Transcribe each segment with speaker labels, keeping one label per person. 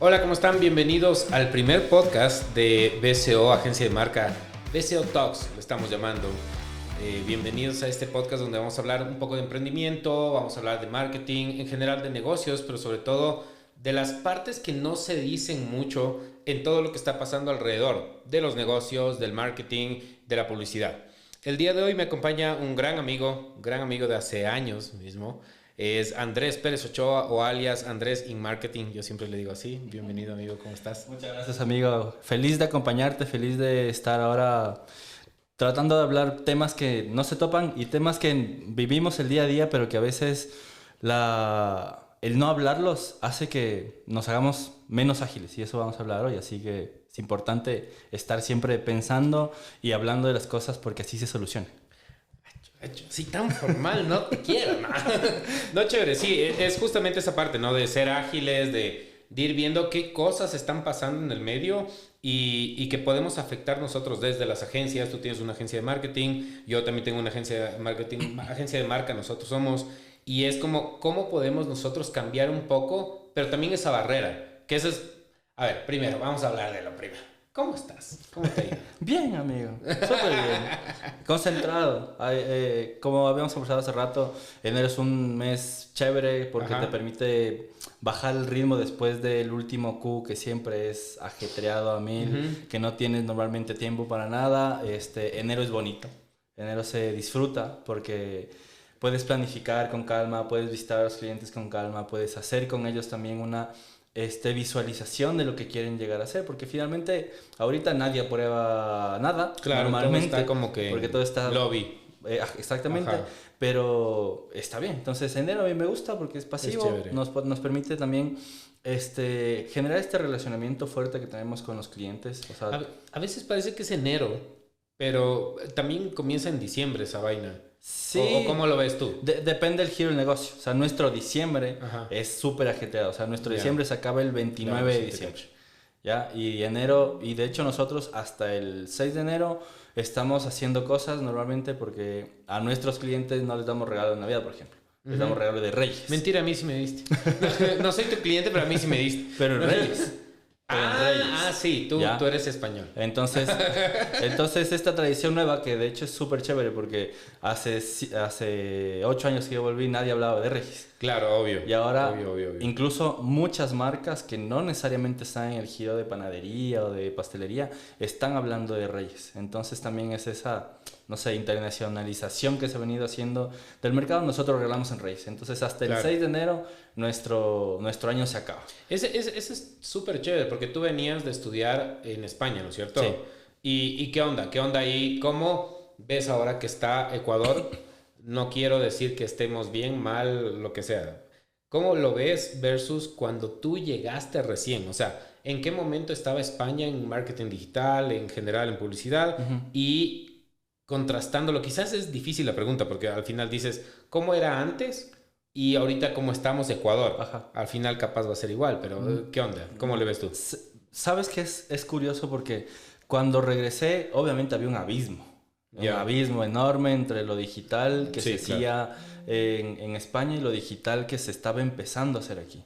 Speaker 1: Hola, ¿cómo están? Bienvenidos al primer podcast de BCO, Agencia de Marca, BCO Talks, lo estamos llamando. Bienvenidos a este podcast donde vamos a hablar un poco de emprendimiento, vamos a hablar de marketing, en general de negocios, pero sobre todo de las partes que no se dicen mucho en todo lo que está pasando alrededor de los negocios, del marketing, de la publicidad. El día de hoy me acompaña un gran amigo de hace años mismo. Es Andrés Pérez Ochoa o alias Andrés in Marketing, yo siempre le digo así. Bienvenido, amigo, ¿cómo estás?
Speaker 2: Muchas gracias, amigo. Feliz de acompañarte, feliz de estar ahora tratando de hablar temas que no se topan y temas que vivimos el día a día, pero que a veces el no hablarlos hace que nos hagamos menos ágiles, y eso vamos a hablar hoy. Así que es importante estar siempre pensando y hablando de las cosas porque así se soluciona.
Speaker 1: Sí, tan formal, no te quiero, no. No, chévere, sí, es justamente esa parte, ¿no? De ser ágiles, de ir viendo qué cosas están pasando en el medio y que podemos afectar nosotros desde las agencias. Tú tienes una agencia de marketing, yo también tengo una agencia de marketing, agencia de marca, nosotros somos, y es como cómo podemos nosotros cambiar un poco, pero también esa barrera, que eso es, a ver, primero, vamos a hablar de lo primero. ¿Cómo estás? ¿Cómo te ha ido?
Speaker 2: Bien, amigo. Súper bien. Concentrado. Como habíamos conversado hace rato, enero es un mes chévere porque te permite bajar el ritmo después del último Q, que siempre es ajetreado a mil, que no tienes normalmente tiempo para nada. Enero es bonito. Enero se disfruta porque puedes planificar con calma, puedes visitar a los clientes con calma, puedes hacer con ellos también una visualización de lo que quieren llegar a hacer, porque finalmente ahorita nadie aprueba nada,
Speaker 1: claro,
Speaker 2: normalmente,
Speaker 1: todo está como que
Speaker 2: porque todo está
Speaker 1: lobby.
Speaker 2: Exactamente. Ajá. Pero está bien. Entonces enero a mí me gusta porque es pasivo, nos permite también generar este relacionamiento fuerte que tenemos con los clientes. O sea,
Speaker 1: a veces parece que es enero, pero también comienza en diciembre esa vaina.
Speaker 2: Sí.
Speaker 1: ¿O cómo lo ves tú?
Speaker 2: Depende del giro del negocio. O sea, nuestro diciembre es súper ajetreado. O sea, nuestro diciembre se acaba el 29 de diciembre. ¿Ya? Y enero, y de hecho nosotros hasta el 6 de enero estamos haciendo cosas normalmente porque a nuestros clientes no les damos regalo de Navidad, por ejemplo. Les damos regalo de Reyes.
Speaker 1: Mentira, a mí sí me diste. No soy tu cliente, pero a mí sí me diste.
Speaker 2: Pero en Reyes.
Speaker 1: Sí, tú eres español.
Speaker 2: Entonces esta tradición nueva, que de hecho es súper chévere porque hace 8 años que yo volví, nadie hablaba de Reyes.
Speaker 1: Claro, obvio.
Speaker 2: Y ahora,
Speaker 1: obvio.
Speaker 2: incluso muchas marcas que no necesariamente están en el giro de panadería o de pastelería, están hablando de Reyes. Entonces también es esa, no sé, internacionalización que se ha venido haciendo del mercado. Nosotros regalamos en Reyes. Entonces hasta el 6 de enero nuestro año se acaba.
Speaker 1: Ese es súper chévere porque tú venías de estudiar en España, ¿no es cierto?
Speaker 2: Sí.
Speaker 1: ¿Y qué onda? ¿Qué onda ahí? ¿Cómo ves ahora que está Ecuador? No quiero decir que estemos bien, mal, lo que sea. ¿Cómo lo ves versus cuando tú llegaste recién? O sea, ¿en qué momento estaba España en marketing digital, en general en publicidad? Y contrastándolo, quizás es difícil la pregunta porque al final dices, ¿cómo era antes? Y ahorita cómo estamos Ecuador. Al final capaz va a ser igual, pero ¿qué onda? ¿Cómo le ves tú?
Speaker 2: ¿Sabes qué es curioso? Porque cuando regresé, obviamente había un abismo. Un abismo enorme entre lo digital que se hacía en España y lo digital que se estaba empezando a hacer aquí.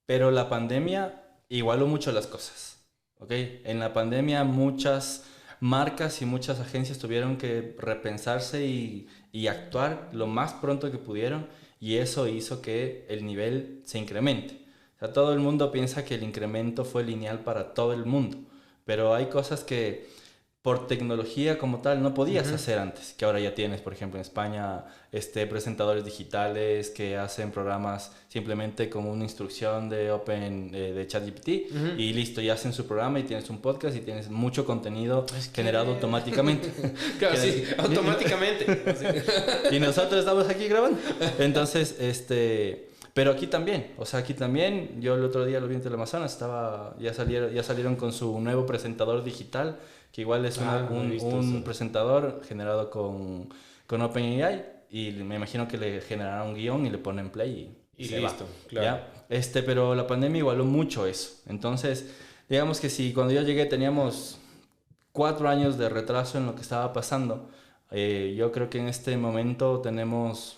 Speaker 2: Pero la pandemia igualó mucho las cosas. ¿Okay? En la pandemia muchas marcas y muchas agencias tuvieron que repensarse y actuar lo más pronto que pudieron, y eso hizo que el nivel se incremente. O sea, todo el mundo piensa que el incremento fue lineal para todo el mundo, pero hay cosas que por tecnología como tal no podías hacer antes, que ahora ya tienes. Por ejemplo, en España presentadores digitales que hacen programas simplemente con una instrucción de ChatGPT y listo, ya hacen su programa y tienes un podcast y tienes mucho contenido generado automáticamente.
Speaker 1: Claro, sí, automáticamente.
Speaker 2: Y nosotros estamos aquí grabando. Entonces, pero aquí también, o sea, aquí también, yo el otro día lo vi en Teleamazonas, ya salieron con su nuevo presentador digital, que igual es un presentador generado con OpenAI, y me imagino que le generará un guión y le ponen play y se
Speaker 1: listo,
Speaker 2: va.
Speaker 1: claro.
Speaker 2: ¿Ya? Pero la pandemia igualó mucho eso. Entonces, digamos que si cuando yo llegué teníamos 4 años de retraso en lo que estaba pasando, yo creo que en este momento tenemos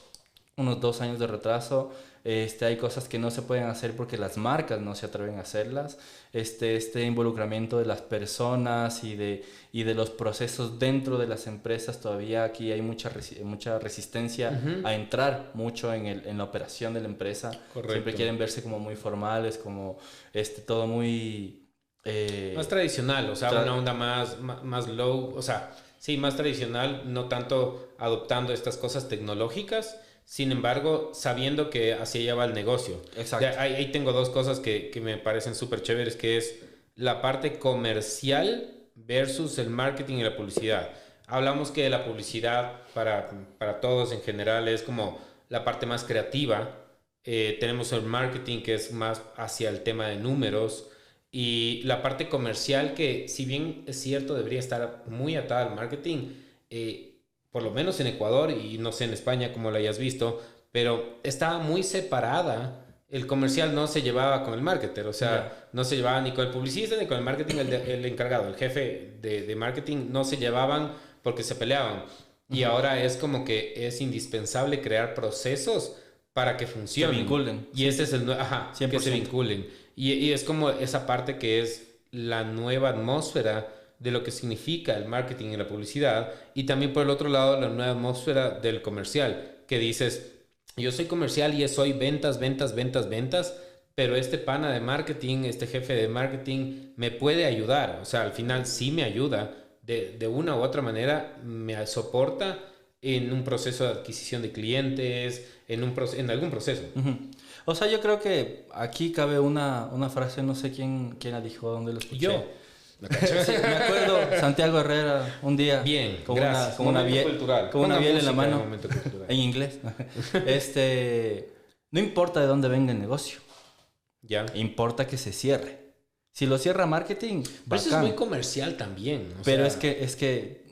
Speaker 2: unos 2 años de retraso Hay cosas que no se pueden hacer porque las marcas no se atreven a hacerlas. Este involucramiento de las personas y de los procesos dentro de las empresas, todavía aquí hay mucha resistencia a entrar mucho en la operación de la empresa.
Speaker 1: Correcto.
Speaker 2: Siempre quieren verse como muy formales, como todo muy...
Speaker 1: más tradicional, o sea, una onda más low, o sea, sí, más tradicional, no tanto adoptando estas cosas tecnológicas. Sin embargo, sabiendo que hacia allá va el negocio.
Speaker 2: Exacto.
Speaker 1: Ahí tengo dos cosas que me parecen súper chéveres, que es la parte comercial versus el marketing y la publicidad. Hablamos que la publicidad para todos en general es como la parte más creativa. Tenemos el marketing, que es más hacia el tema de números. Y la parte comercial, que si bien es cierto debería estar muy atada al marketing, por lo menos en Ecuador y no sé en España como lo hayas visto, pero estaba muy separada. El comercial no se llevaba con el marketer, o sea, no se llevaba ni con el publicista ni con el marketing, el encargado, el jefe de marketing, no se llevaban porque se peleaban. Y ahora es como que es indispensable crear procesos para que funcionen.
Speaker 2: Se vinculen.
Speaker 1: Y ese es el... que se vinculen. Y es como esa parte que es la nueva atmósfera de lo que significa el marketing y la publicidad, y también por el otro lado la nueva atmósfera del comercial, que dices, yo soy comercial y soy ventas, pero este pana de marketing, este jefe de marketing me puede ayudar, o sea, al final sí me ayuda, de una u otra manera me soporta en un proceso de adquisición de clientes, en algún proceso.
Speaker 2: O sea, yo creo que aquí cabe una frase, no sé quién la dijo, dónde lo escuché.
Speaker 1: Yo.
Speaker 2: Sí, me acuerdo, Santiago Herrera, un día.
Speaker 1: Bien,
Speaker 2: con
Speaker 1: gracias.
Speaker 2: una biel en la mano, en inglés. No importa de dónde venga el negocio.
Speaker 1: Ya.
Speaker 2: Importa que se cierre. Si lo cierra marketing,
Speaker 1: pero eso es muy comercial también.
Speaker 2: Pero es que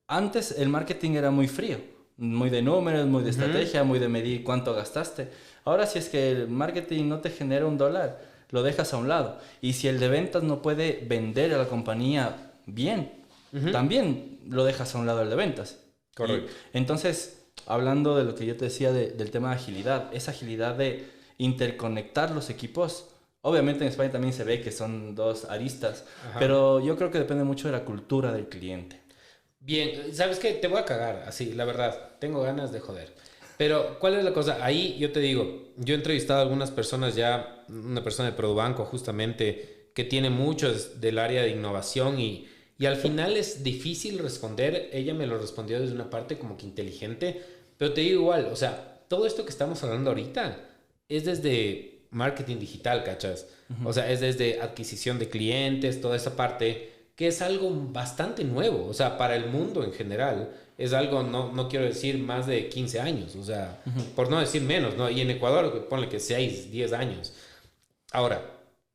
Speaker 2: antes el marketing era muy frío, muy de números, muy de estrategia, muy de medir cuánto gastaste. Ahora, si es que el marketing no te genera $1, lo dejas a un lado. Y si el de ventas no puede vender a la compañía bien, también lo dejas a un lado el de ventas.
Speaker 1: Correcto.
Speaker 2: Y entonces, hablando de lo que yo te decía del tema de agilidad, esa agilidad de interconectar los equipos, obviamente en España también se ve que son dos aristas, pero yo creo que depende mucho de la cultura del cliente.
Speaker 1: Bien, ¿sabes qué? Te voy a cagar, así, la verdad. Tengo ganas de joder. Pero, ¿cuál es la cosa? Ahí yo te digo, yo he entrevistado a algunas personas ya, una persona de Produbanco justamente, que tiene muchos del área de innovación y al final es difícil responder. Ella me lo respondió desde una parte como que inteligente, pero te digo igual, o sea, todo esto que estamos hablando ahorita es desde marketing digital, ¿cachas? O sea, es desde adquisición de clientes, toda esa parte, que es algo bastante nuevo, o sea, para el mundo en general. Es algo, no quiero decir más de 15 años, o sea, por no decir menos, ¿no? Y en Ecuador, ponle que 6, 10 años. Ahora,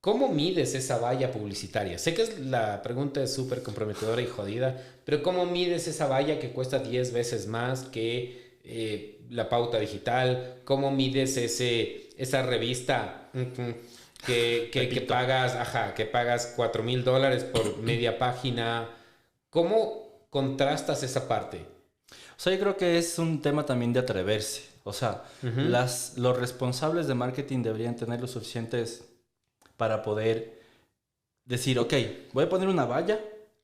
Speaker 1: ¿cómo mides esa valla publicitaria? Sé que la pregunta es súper comprometedora y jodida, pero ¿cómo mides esa valla que cuesta 10 veces más que la pauta digital? ¿Cómo mides esa revista que pagas $4,000 por media página? ¿Cómo contrastas esa parte?
Speaker 2: O sea, yo creo que es un tema también de atreverse. O sea, los responsables de marketing deberían tener lo suficientes para poder decir, ok, voy a poner una valla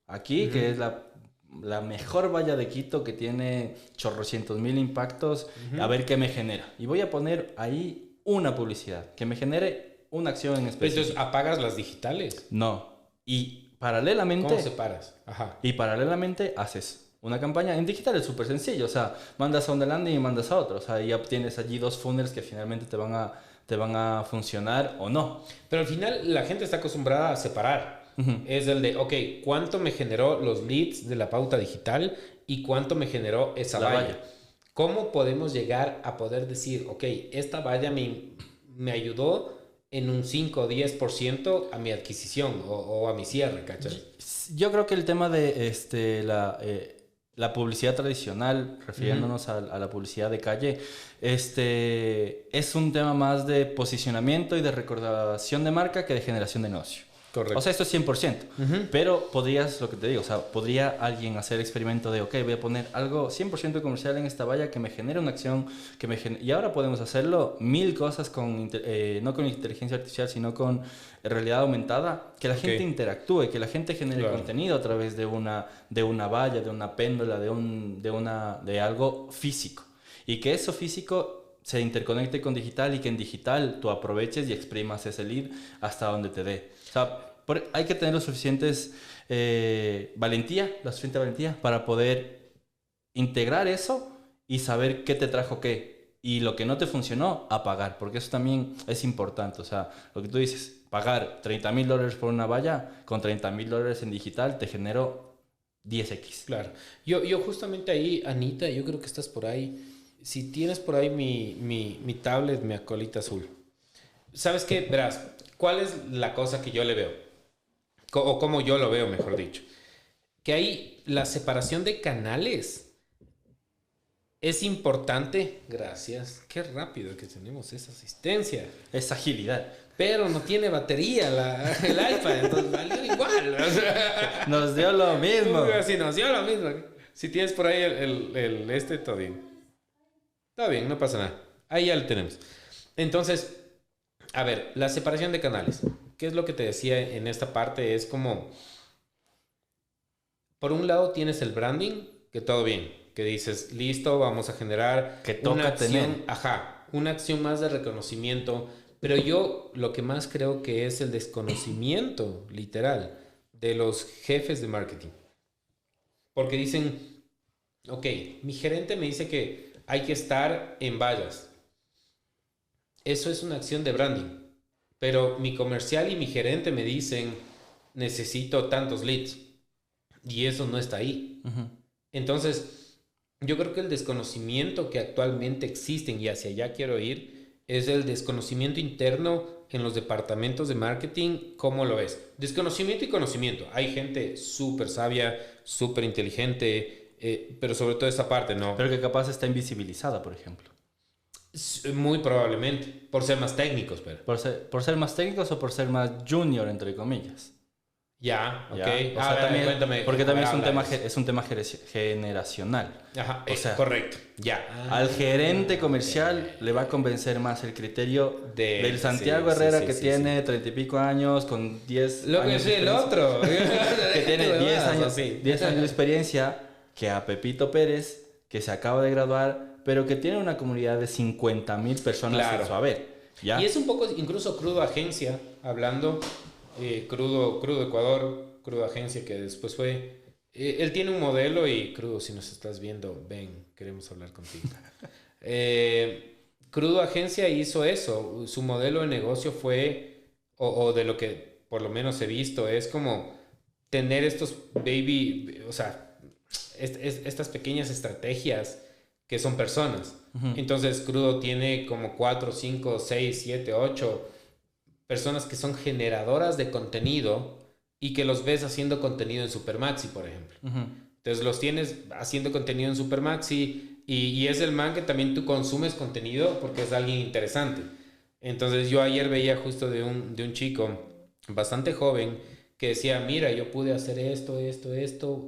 Speaker 2: aquí, que es la mejor valla de Quito, que tiene chorrocientos mil impactos, a ver qué me genera. Y voy a poner ahí una publicidad que me genere una acción en específico.
Speaker 1: Entonces, ¿apagas las digitales?
Speaker 2: No. Y paralelamente...
Speaker 1: ¿Cómo separas?
Speaker 2: Y paralelamente haces una campaña. En digital es súper sencillo. O sea, mandas a un landing y mandas a otro. O sea, ya obtienes allí dos funnels que finalmente te van a funcionar o no.
Speaker 1: Pero al final la gente está acostumbrada a separar. Es el de, ok, ¿cuánto me generó los leads de la pauta digital y cuánto me generó esa valla? ¿Cómo podemos llegar a poder decir, ok, esta valla me ayudó en un 5 o 10% a mi adquisición o a mi cierre, ¿cachai?
Speaker 2: Yo creo que el tema de la publicidad tradicional, refiriéndonos a la publicidad de calle, es un tema más de posicionamiento y de recordación de marca que de generación de negocio.
Speaker 1: Correcto.
Speaker 2: O sea, esto es 100%. Pero podrías, lo que te digo, o sea, podría alguien hacer el experimento de, ok, voy a poner algo 100% comercial en esta valla que me genere una acción, y ahora podemos hacerlo 1000 cosas con, no con inteligencia artificial, sino con realidad aumentada, que la gente interactúe, que la gente genere contenido a través de una valla, de una péndola, de algo físico. Y que eso físico se interconecte con digital y que en digital tú aproveches y exprimas ese lead hasta donde te dé. O sea, hay que tener la suficiente valentía para poder integrar eso y saber qué te trajo qué. Y lo que no te funcionó, apagar, porque eso también es importante. O sea, lo que tú dices, pagar $30,000 por una valla, con $30,000 en digital te generó 10x.
Speaker 1: Claro. Yo justamente ahí, Anita, yo creo que estás por ahí. Si tienes por ahí mi tablet, mi acolita azul. ¿Sabes qué? Verás, ¿cuál es la cosa que yo le veo? O como yo lo veo, mejor dicho. Que ahí la separación de canales es importante. Gracias. Qué rápido que tenemos esa asistencia.
Speaker 2: Esa agilidad.
Speaker 1: Pero no tiene batería el iPad, entonces valió igual. O sea,
Speaker 2: nos dio lo mismo.
Speaker 1: Sí, nos dio lo mismo. Si tienes por ahí todo bien. Está bien, no pasa nada. Ahí ya lo tenemos. Entonces, a ver, la separación de canales. ¿Qué es lo que te decía en esta parte? Es como, por un lado tienes el branding, que todo bien, que dices, listo, vamos a generar
Speaker 2: que toca
Speaker 1: una acción,
Speaker 2: tener.
Speaker 1: Una acción más de reconocimiento. Pero yo lo que más creo que es el desconocimiento, literal, de los jefes de marketing. Porque dicen, ok, mi gerente me dice que hay que estar en vallas. Eso es una acción de branding. Pero mi comercial y mi gerente me dicen, necesito tantos leads. Y eso no está ahí. Entonces, yo creo que el desconocimiento que actualmente existen, y hacia allá quiero ir, es el desconocimiento interno en los departamentos de marketing. ¿Cómo lo ves? Desconocimiento y conocimiento. Hay gente súper sabia, súper inteligente, pero sobre todo esa parte, ¿no?
Speaker 2: Pero que capaz está invisibilizada, por ejemplo.
Speaker 1: Muy probablemente, por ser más técnicos, pero.
Speaker 2: ¿Por ser más técnicos o por ser más junior, entre comillas?
Speaker 1: Ya, ok.
Speaker 2: O sea, también, cuéntame, porque también es un tema generacional.
Speaker 1: Ajá,
Speaker 2: o sea,
Speaker 1: correcto. Ya.
Speaker 2: Al gerente comercial le va a convencer más el criterio del Santiago Herrera que tiene 30 y pico años, con 10
Speaker 1: Lo
Speaker 2: años.
Speaker 1: Que sí, el otro.
Speaker 2: Que tiene 10 años de experiencia, que a Pepito Pérez, que se acaba de graduar, pero que tiene una comunidad de 50,000 personas en su haber. ¿Ya?
Speaker 1: Y es un poco incluso crudo agencia, hablando. Crudo Ecuador, Crudo Agencia, que después fue. Él tiene un modelo y Crudo, si nos estás viendo, ven, queremos hablar contigo. Crudo Agencia hizo eso. Su modelo de negocio fue, o de lo que por lo menos he visto, es como tener estos o sea, estas pequeñas estrategias que son personas. Entonces, Crudo tiene como 4, 5, 6, 7, 8 personas que son generadoras de contenido y que los ves haciendo contenido en Supermaxi, por ejemplo. Entonces los tienes haciendo contenido en Supermaxi y es el man que también tú consumes contenido porque es alguien interesante. Entonces yo ayer veía justo de un chico bastante joven que decía, mira, yo pude hacer esto,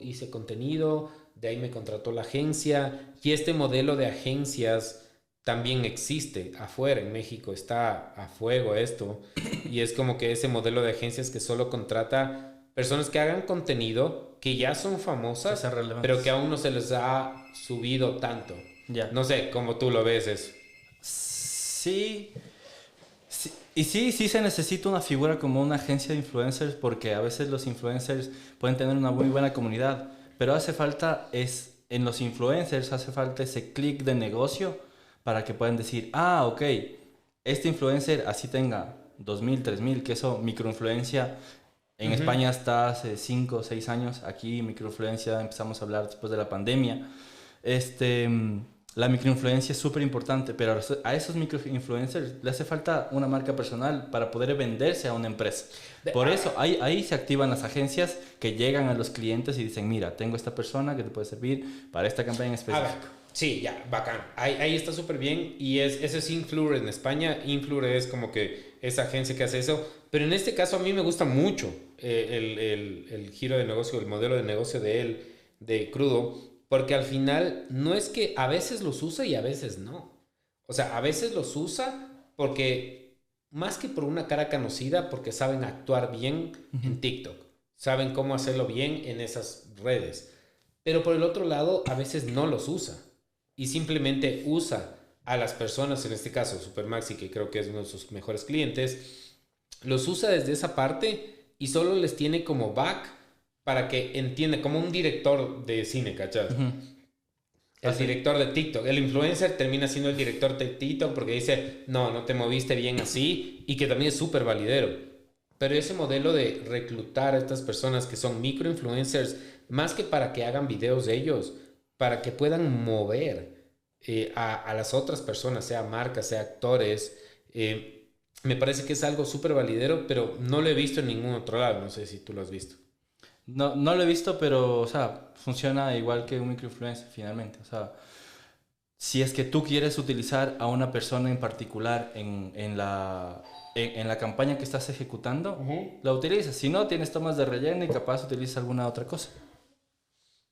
Speaker 1: hice contenido, de ahí me contrató la agencia, y este modelo de agencias también existe afuera. En México está a fuego esto, y es como que ese modelo de agencias que solo contrata personas que hagan contenido, que ya son famosas, pero que aún no se les ha subido tanto. No sé cómo tú lo ves eso.
Speaker 2: Sí. Y sí se necesita una figura como una agencia de influencers, porque a veces los influencers pueden tener una muy buena comunidad, pero en los influencers hace falta ese clic de negocio para que puedan decir, ok, este influencer así tenga 2,000, 3,000, que eso, microinfluencia, en España está hace 5 o 6 años, aquí microinfluencia empezamos a hablar después de la pandemia. La microinfluencia es súper importante, pero a esos microinfluencers le hace falta una marca personal para poder venderse a una empresa. Por eso ahí se activan las agencias que llegan a los clientes y dicen, mira, tengo esta persona que te puede servir para esta campaña en específico.
Speaker 1: Sí, ya, bacán. Ahí está súper bien. Y ese es Influre en España. Influre es como que esa agencia que hace eso. Pero en este caso a mí me gusta mucho el giro de negocio, el modelo de negocio de él, de Crudo. Porque al final no es que a veces los usa y a veces no. O sea, a veces los usa porque más que por una cara conocida, porque saben actuar bien en TikTok. Saben cómo hacerlo bien en esas redes. Pero por el otro lado, a veces no los usa y simplemente usa a las personas, en este caso Supermaxi, que creo que es uno de sus mejores clientes, los usa desde esa parte y solo les tiene como back para que entienda, como un director de cine, ¿cachai? El director de TikTok, el influencer termina siendo el director de TikTok porque dice, no te moviste bien así, y que también es súper validero. Pero ese modelo de reclutar a estas personas que son microinfluencers, más que para que hagan videos de ellos, para que puedan mover a las otras personas, sea marcas, sea actores, me parece que es algo súper validero, pero no lo he visto en ningún otro lado. No sé si tú lo has visto.
Speaker 2: No, no lo he visto, pero, o sea, funciona igual que un microinfluencer finalmente. O sea, si es que tú quieres utilizar a una persona en particular en la campaña que estás ejecutando, la utilizas. Si no, tienes tomas de relleno y capaz utilizas alguna otra cosa.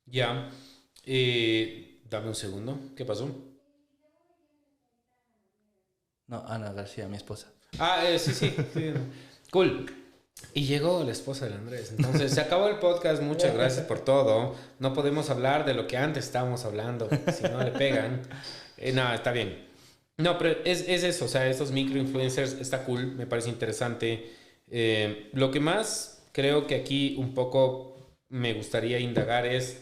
Speaker 1: Ya. Dame un segundo. ¿Qué pasó?
Speaker 2: No, Ana García, mi esposa.
Speaker 1: Sí. Cool. Y llegó la esposa del Andrés. Entonces, se acabó el podcast. Muchas gracias por todo. No podemos hablar de lo que antes estábamos hablando. Si no, le pegan. No, está bien. No, pero es eso. O sea, estos microinfluencers está cool. Me parece interesante. Lo que más creo que aquí un poco me gustaría indagar es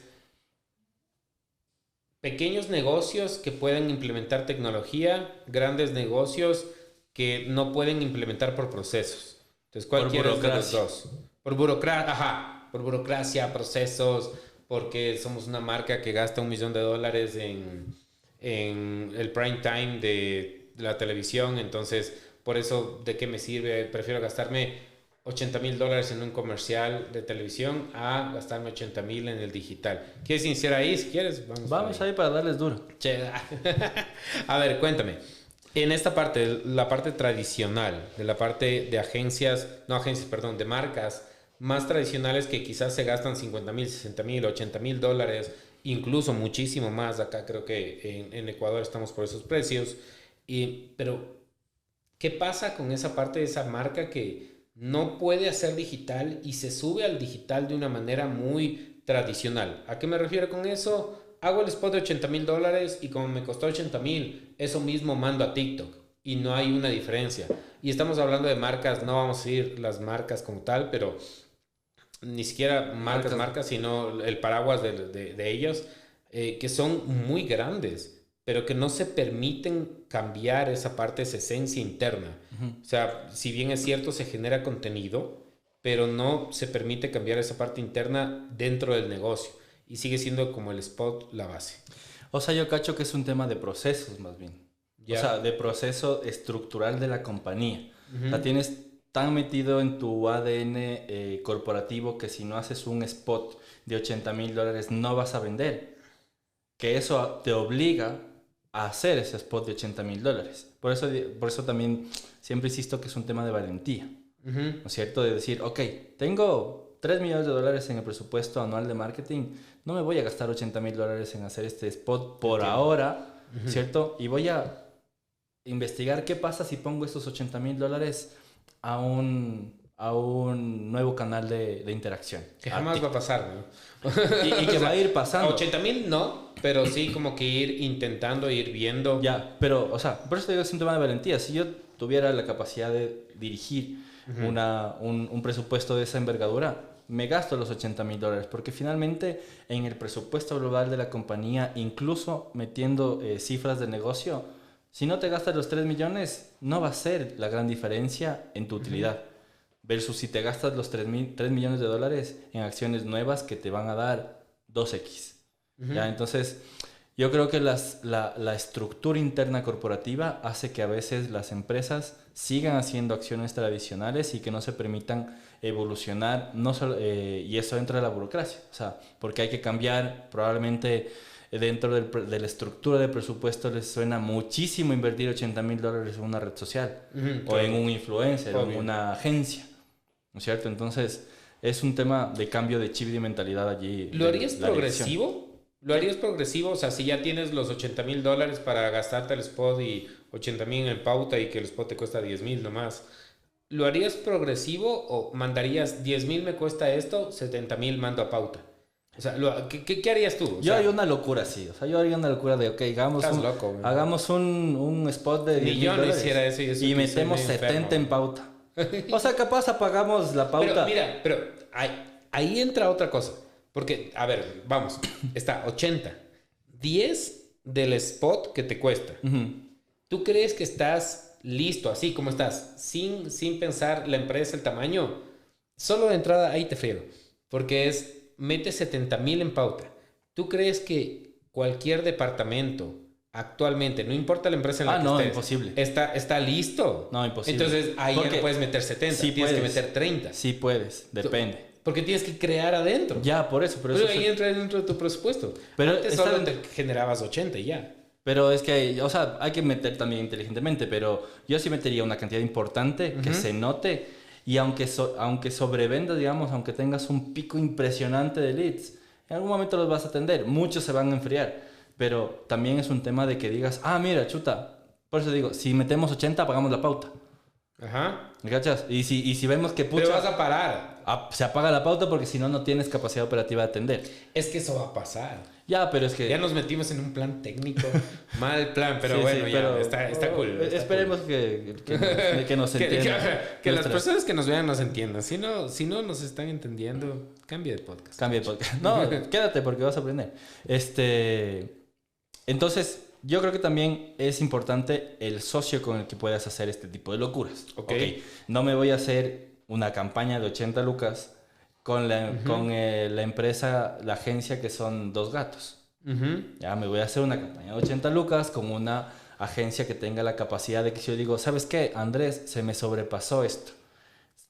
Speaker 1: pequeños negocios que pueden implementar tecnología, grandes negocios que no pueden implementar por procesos. Entonces, ¿cuál quieres de los dos? Por burocracia, procesos, porque somos una marca que gasta $1 millón en el prime time de la televisión. Entonces, por eso, ¿de qué me sirve? Prefiero gastarme $80,000 en un comercial de televisión a gastarme 80,000 en el digital. ¿Quieres iniciar ahí? Si quieres,
Speaker 2: vamos ahí para darles duro.
Speaker 1: A ver, cuéntame. En esta parte, la parte tradicional, de la parte de de marcas más tradicionales que quizás se gastan 50,000, 60,000, $80,000, incluso muchísimo más. Acá creo que en Ecuador estamos por esos precios. Pero, ¿qué pasa con esa parte de esa marca que no puede hacer digital y se sube al digital de una manera muy tradicional? ¿A qué me refiero con eso? Hago el spot de $80,000 y como me costó 80,000, eso mismo mando a TikTok y no hay una diferencia. Y estamos hablando de marcas, no vamos a ir las marcas como tal, pero ni siquiera marcas, sino el paraguas de ellos, que son muy grandes, pero que no se permiten cambiar esa parte, esa esencia interna. O sea, si bien es cierto, se genera contenido, pero no se permite cambiar esa parte interna dentro del negocio. Y sigue siendo como el spot la base.
Speaker 2: O sea, yo cacho que es un tema de procesos más bien. O sea, de proceso estructural de la compañía. La tienes tan metido en tu ADN corporativo que si no haces un spot de $80,000 no vas a vender. Que eso te obliga a hacer ese spot de $80,000. Por eso también siempre insisto que es un tema de valentía. ¿No es cierto? De decir, ok, tengo $3 millones en el presupuesto anual de marketing, no me voy a gastar $80,000 en hacer este spot por ahora, ¿cierto? Y voy a investigar qué pasa si pongo estos $80,000 a un nuevo canal de interacción.
Speaker 1: Que jamás va a pasar, ¿no?
Speaker 2: y que va a ir pasando.
Speaker 1: 80,000 no, pero sí como que ir intentando, ir viendo.
Speaker 2: Ya, pero, o sea, por eso te digo, es un tema de valentía. Si yo tuviera la capacidad de dirigir un presupuesto de esa envergadura, me gasto los $80,000, porque finalmente en el presupuesto global de la compañía, incluso metiendo cifras de negocio, si no te gastas los 3 millones, no va a ser la gran diferencia en tu utilidad. Versus si te gastas los $3 millones en acciones nuevas que te van a dar 2x. ¿Ya? Entonces, yo creo que la estructura interna corporativa hace que a veces las empresas sigan haciendo acciones tradicionales y que no se permitan evolucionar, no solo, y eso entra en la burocracia, o sea, porque hay que cambiar probablemente dentro de la estructura de presupuesto les suena muchísimo invertir $80,000 en una red social o en un influencer o en una agencia, ¿no es cierto? Entonces es un tema de cambio de chip y de mentalidad allí.
Speaker 1: ¿Lo harías progresivo? ¿Lo harías progresivo? O sea, si ya tienes los $80,000 para gastarte el spot y 80,000 en pauta y que el spot te cuesta 10,000 nomás, ¿lo harías progresivo o mandarías 10,000 me cuesta esto, 70,000 mando a pauta? O sea, ¿qué harías tú?
Speaker 2: Yo haría una locura así. O sea, yo haría una locura de, ok, hagamos un spot de $10,000
Speaker 1: yo no hiciera eso
Speaker 2: y metemos 70 en pauta. O sea, capaz apagamos la pauta.
Speaker 1: Pero ahí entra otra cosa. Porque, a ver, vamos, está 80. 10 del spot que te cuesta. ¿Tú crees que estás listo, así como estás, sin pensar la empresa, el tamaño? Solo de entrada ahí te friego. Porque mete 70,000 en pauta. ¿Tú crees que cualquier departamento actualmente, no importa la empresa en la que estés,
Speaker 2: imposible.
Speaker 1: Está listo?
Speaker 2: No, imposible.
Speaker 1: Entonces ahí ya no puedes meter 70,
Speaker 2: sí
Speaker 1: tienes que meter 30.
Speaker 2: Sí puedes, depende.
Speaker 1: Porque tienes que crear adentro.
Speaker 2: Ya, por eso.
Speaker 1: Pero ahí entra dentro de tu presupuesto.
Speaker 2: Pero
Speaker 1: antes solo te generabas 80 y ya.
Speaker 2: Pero es que, o sea, hay que meter también inteligentemente, pero yo sí metería una cantidad importante que se note y aunque sobrevendas, digamos, aunque tengas un pico impresionante de leads, en algún momento los vas a atender, muchos se van a enfriar, pero también es un tema de que digas, mira, chuta, por eso digo, si metemos 80, pagamos la pauta.
Speaker 1: Ajá.
Speaker 2: ¿Me cachas? Y si vemos que
Speaker 1: pucha, pero vas a parar.
Speaker 2: Se apaga la pauta porque si no, no tienes capacidad operativa de atender.
Speaker 1: Es que eso va a pasar.
Speaker 2: Ya, pero es que...
Speaker 1: Ya nos metimos en un plan técnico. Mal plan, pero bueno, ya pero, está cool.
Speaker 2: Esperemos cool. que nos entiendan.
Speaker 1: Que las personas que nos vean nos entiendan. Si no nos están entendiendo, cambia de podcast.
Speaker 2: No, quédate porque vas a aprender. Entonces... Yo creo que también es importante el socio con el que puedas hacer este tipo de locuras. Okay. No me voy a hacer una campaña de 80 lucas con la empresa, la agencia que son 2 gatos. Ya me voy a hacer una campaña de 80 lucas con una agencia que tenga la capacidad de que si yo digo, ¿sabes qué? Andrés, se me sobrepasó esto.